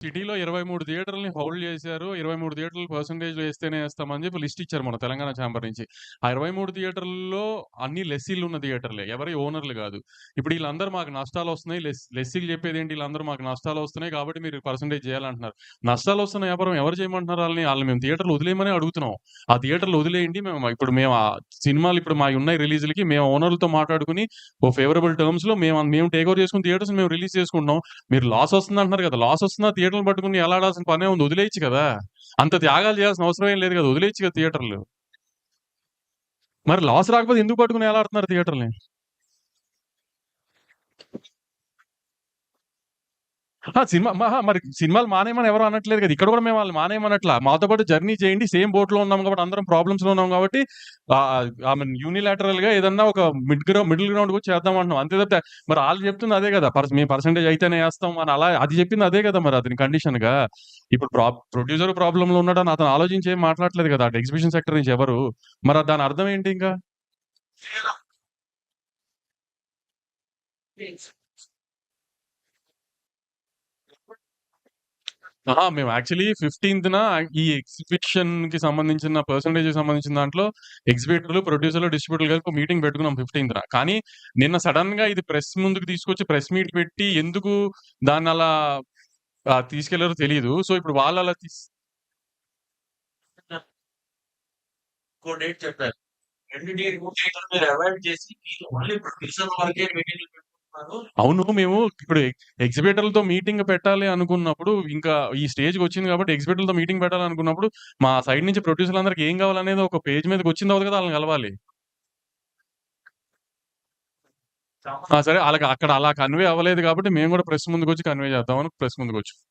సిటీలో 23 థియేటర్‌లని హోల్డ్ చేశారు. 23 థియేటర్లు పర్సెంటేజ్‌లో ఏస్తేనే ఏస్తామని చెప్పి లిస్ట్ ఇచ్చారు మన తెలంగాణ ఛాంబర్ నుంచి. ఆ 23 థియేటర్‌ల్లో అన్ని లెస్సీలున్న థియేటర్లే. ఎవరి ఓనర్‌లు గాదు. ఇప్పుడు ఈళ్ళందరూ మాకు నష్టాలొస్తున్నాయి. లెస్సీలు చెప్పేదేంటి ఈళ్ళందరూ మాకు నష్టాలొస్తున్నాయి కాబట్టి మీరు పర్సెంటేజ్ చేయాలంటున్నారు. నష్టాలొస్తున్న వ్యాపారం ఎవరు చేయమంటున్నారు ఆళ్ళని? ఆళ్ళని మేము థియేటర్‌లు వదిలేయమనే అడుగుతున్నాం. ఆ థియేటర్‌లు వదిలేయండి. మేము సినిమాలు ఇప్పుడు మాయున్నాయి రిలీజ్‌లకి మేము ఓనర్‌లతో మాట్లాడుకొని ఓ ఫేవరబుల్ టర్మ్స్‌లో మేము టేక్ ఓవర్ చేసుకుని థియేటర్స్‌ని మేము రిలీజ్ చేసుకుంటున్నాం. మీరు లాస్ వస్తుందంటున్నారు కదా! లాస్ వస్తున్నా థియేటర్‌లు పట్టుకొని ఎలాడాల్సిన పనేముంది? వదిలేయొచ్చు కదా! అంత త్యాగాలు చేయాల్సిన అవసరం ఏం లేదు కదా! వదిలేయొచ్చు కదా థియేటర్‌లు. మరి లాస్ రాకపోతే ఎందుకు పట్టుకొని ఎలాడుతున్నారు థియేటర్‌లని? మరి సినిమాలు మానేయమని ఎవరు అనట్లేదు కదా! ఇక్కడ కూడా మేము వాళ్ళని మానేయమనట్లా. మాతో పాటు జర్నీ చేయండి. సేమ్ బోట్‌లో ఉన్నాం కాబట్టి అందరం ప్రాబ్లమ్స్‌లో ఉన్నాం కాబట్టి ఐ మీన్ యూనిలాటరల్‌గా ఏదన్నా ఒక మిడిల్ గ్రౌండ్‌కొచ్చి చేద్దాం అంటున్నాం. అంతే తప్పితే మరి ఆళ్ళు చెప్తుంది అదే కదా! మేము పర్సెంటేజ్ అయితేనే ఏస్తాం అని అలా అది చెప్పింది అదే కదా! మరి అతని కండిషన్‌గా. ఇప్పుడు ప్రొడ్యూసర్ ప్రాబ్లమ్‌లో ఉన్నాడని అతను ఆలోచించి ఏం మాట్లాడట్లేదు కదా! అటు ఎగ్జిబిషన్ సెక్టర్ నుంచి ఎవరు. మరి దాని అర్థం ఏంటి ఇంకా? మేము యాక్చువల్లీ 15న ఈ ఎగ్జిబిషన్‌కి సంబంధించిన పర్సెంటేజ్‌కి సంబంధించిన దాంట్లో ఎగ్జిబిటర్లు, ప్రొడ్యూసర్లు, డిస్ట్రిబ్యూటర్లు కలిపి ఒక మీటింగ్ పెట్టుకున్నాం 15న. కానీ నిన్న సడెన్‌గా ఇది ప్రెస్ ముందుకు తీసుకొచ్చి ప్రెస్ మీట్ పెట్టి ఎందుకు దాన్నలా తీసుకెళ్లారో తెలీదు. సో, ఇప్పుడు వాళ్ళలా ఇంకో డేట్ చెప్పారు. 2 డేట్‌లు మీరు అవాయిడ్ చేసి మీరు ఓన్లీ ప్రొడ్యూసర్ వరకే మీటింగ్‌లు పెట్టుకుంటున్నారు. అవును. మేము ఇప్పుడు ఎగ్జిబిటర్లతో మీటింగ్ పెట్టాలి అనుకున్నప్పుడు, ఇంకా ఈ స్టేజ్‌కొచ్చింది కాబట్టి ఎగ్జిబిటర్లతో మీటింగ్ పెట్టాలనుకున్నప్పుడు, మా సైడ్ నుంచి ప్రొడ్యూసర్లందరికి ఏం కావాలనేది ఒక పేజ్ మీదకొచ్చిన తర్వాత కదా ఆళ్ళని కలవాలి. సరే ఆళ్ళకి అక్కడ అలా కన్వే అవ్వలేదు కాబట్టి మేము కూడా ప్రెస్ ముందుకొచ్చి కన్వే చేద్దామని ప్రెస్ ముందుకొచ్చాం.